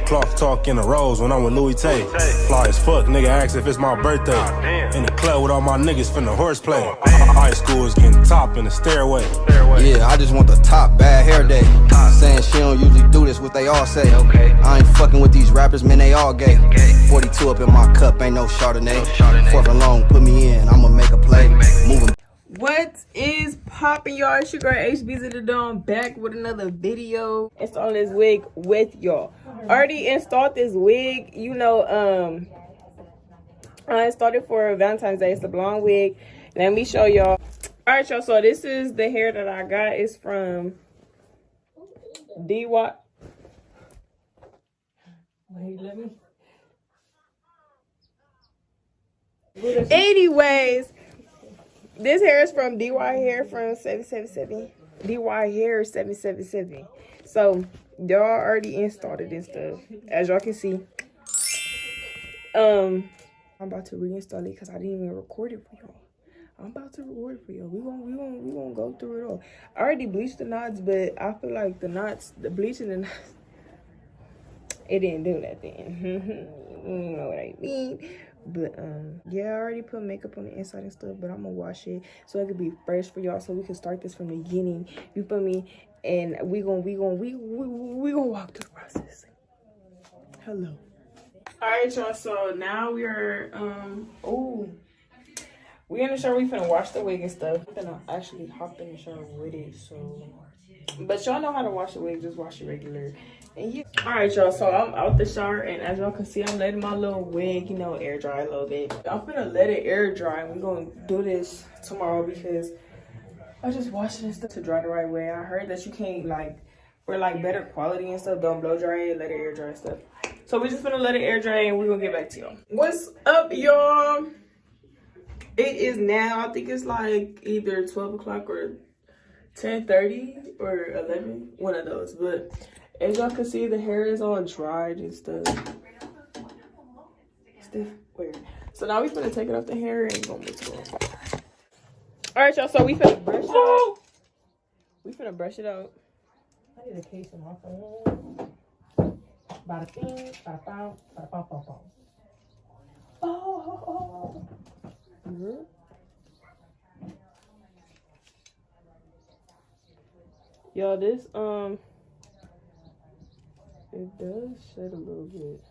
Cloth talk in the rose when I'm with Louis Tay. Fly as fuck, nigga ask if it's my birthday. In the club with all my niggas finna horseplay. High school is getting top in the stairway. Yeah, I just want the top, bad hair day. Saying she don't usually do this, what they all say. I ain't fucking with these rappers, man, they all gay. 42 up in my cup, ain't no Chardonnay. Fourth and long, put me in, I'ma make a play. Moving. What is poppin', y'all? It's your girl HBZ the Dawn, back with another video. Installing this wig with y'all. Already installed this wig, you know. I installed it for Valentine's Day. It's a blonde wig. Let me show y'all. All right, y'all. So this is the hair that I got. It's from DY. Wait, let me. Anyways, this hair is from DYHAIR from 777. DYHAIR777. So y'all already installed it and stuff, as y'all can see. I'm about to reinstall it because I didn't even record it for y'all. I'm about to record it for y'all. We gonna go through it all. I already bleached the knots, but I feel like the bleaching the knots, it didn't do nothing. You know what I mean? But yeah, I already put makeup on the inside and stuff, but I'm gonna wash it so it could be fresh for y'all, so we can start this from the beginning. You feel me? And we gonna walk through the process. Hello. All right, y'all. So now we are we in the shower. We finna wash the wig and stuff. I'm gonna actually hop in the shower with it. So, but y'all know how to wash the wig. Just wash it regular. And yeah. All right, y'all. So I'm out the shower, and as y'all can see, I'm letting my little wig, you know, air dry a little bit. I'm finna let it air dry, and we're gonna do this tomorrow because I just washed it and stuff to dry the right way. I heard that you can't, like, for like better quality and stuff, don't blow dry it, let it air dry and stuff. So we're just gonna let it air dry, and we're gonna get back to y'all. What's up, y'all? It is now, I think it's like either 12 o'clock or 10:30 or 11, one of those. But as y'all can see, the hair is all dried and stuff. Stiff, weird. So now we're gonna take it off the hair and go mix it on. All right, y'all. So we finna brush it out. I need a case of my phone. Bada bing, bada bow, bada bow, bow, bow. Oh. Mm-hmm. Y'all, this it does shed a little bit.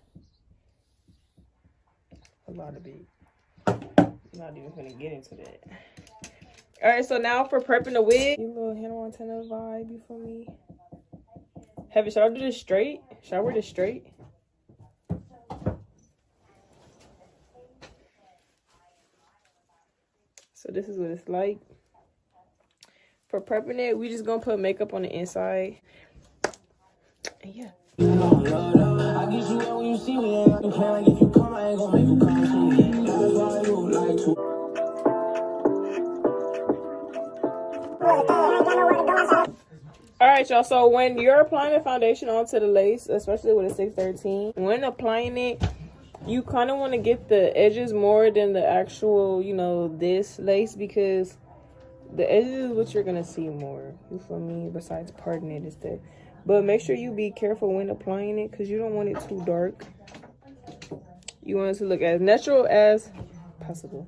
A lot of it. Not even gonna get into that. All right, so now for prepping the wig, you little Hannah Montana vibe, you feel me? Should I do this straight? Should I wear this straight? So this is what it's like. For prepping it, we just gonna put makeup on the inside. And yeah. Alright, y'all, so when you're applying the foundation onto the lace, especially with a 613, when applying it, you kind of want to get the edges more than the actual, you know, this lace, because the edges is what you're gonna see more, you feel me, besides parting it instead. But make sure you be careful when applying it, because you don't want it too dark. You want it to look as natural as possible.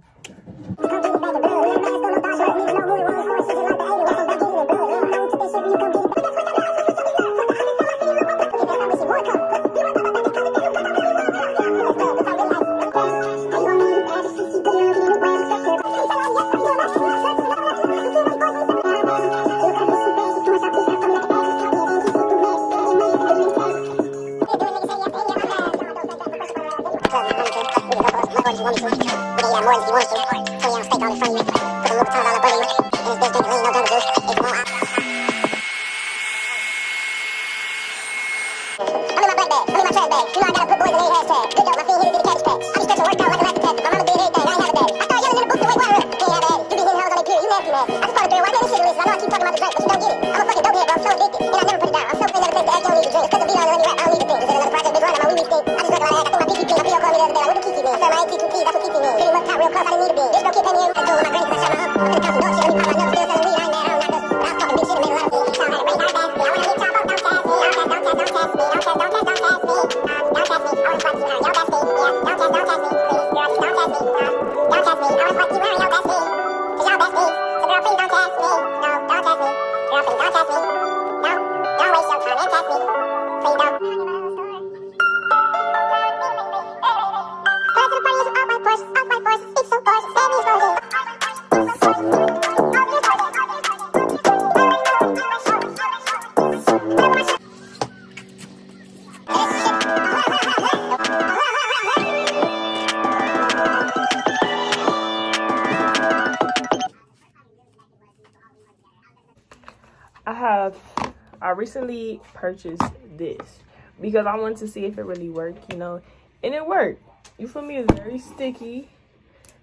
recently purchased this because I wanted to see if it really worked, you know, and it worked. You feel me? It's very sticky.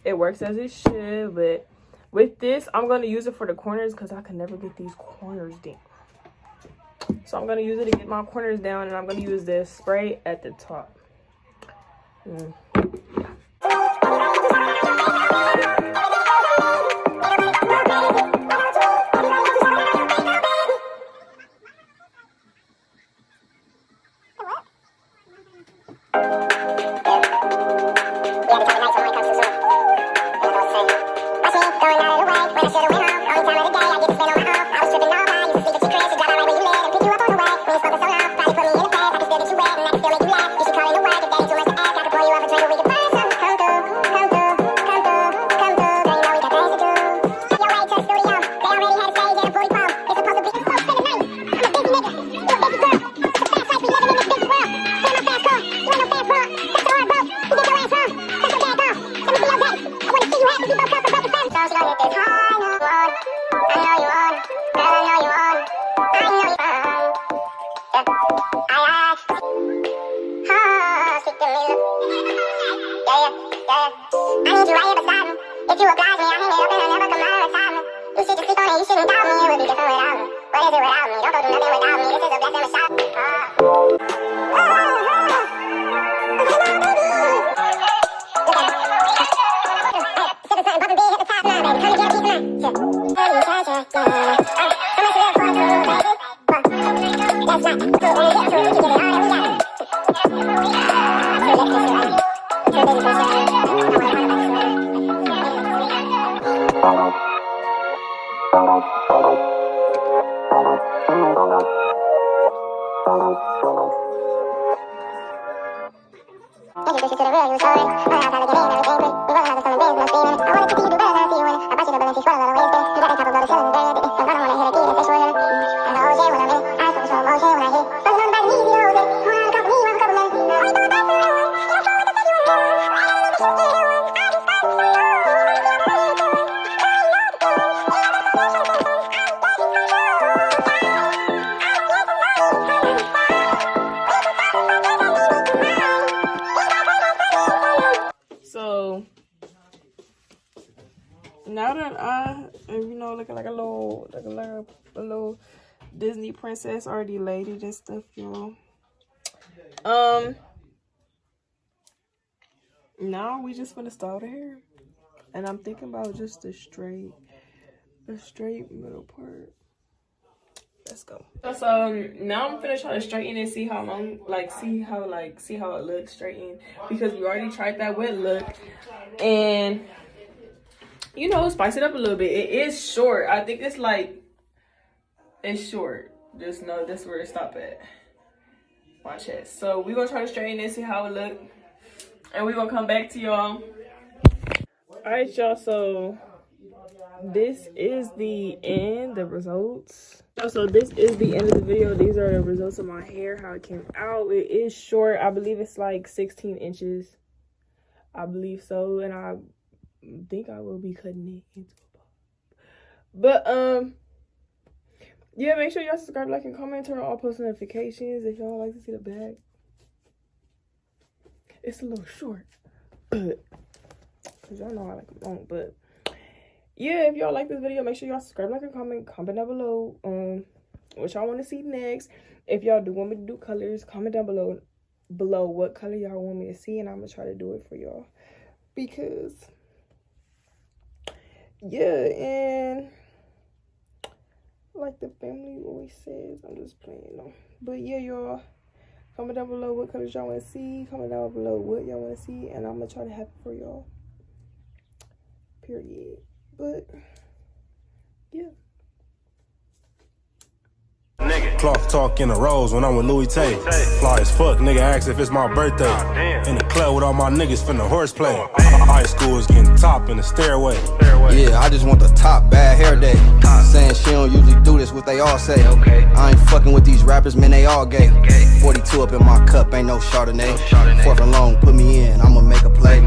It works as it should, but with this, I'm going to use it for the corners because I can never get these corners down. So I'm going to use it to get my corners down, and I'm going to use this spray at the top. Now that I, you know, looking like a little Disney princess, already lated and stuff, y'all. Now we just gonna style the hair, and I'm thinking about just a straight middle part. Let's go. So now I'm gonna try to straighten and see how long, see how it looks straightened, because we already tried that wet look, and you know, spice it up a little bit. It is short. I think it's short. Just know that's where it stop at. Watch it. So we're gonna try to straighten it, see how it look, and we're gonna come back to y'all. Alright, y'all, so this is the end, the results. So this is the end of the video. These are the results of my hair, how it came out. It is short. I believe it's like 16 inches. I believe so, and I think I will be cutting it into a bob. But yeah, make sure y'all subscribe, like, and comment, turn on all post notifications if y'all like to see the back. It's a little short, but because y'all know I like them long. But yeah, if y'all like this video, make sure y'all subscribe, like, and comment down below what y'all want to see next. If y'all do want me to do colors, comment down below what color y'all want me to see, and I'm gonna try to do it for y'all, because yeah. And like the family always says, I'm just playing though. But yeah, y'all, comment down below what colors y'all want to see. Comment down below what y'all want to see, and I'm gonna try to have it for y'all, period. But yeah. Cloth talk in the rose when I'm with Louis Tay. Fly as fuck, nigga ask if it's my birthday. In the club with all my niggas finna horseplay. High school is getting top in the stairway. Yeah, I just want the top, bad hair day. Saying she don't usually do this, what they all say. I ain't fucking with these rappers, man, they all gay. 42 up in my cup, ain't no Chardonnay. Fourth and long, put me in, I'ma make a play.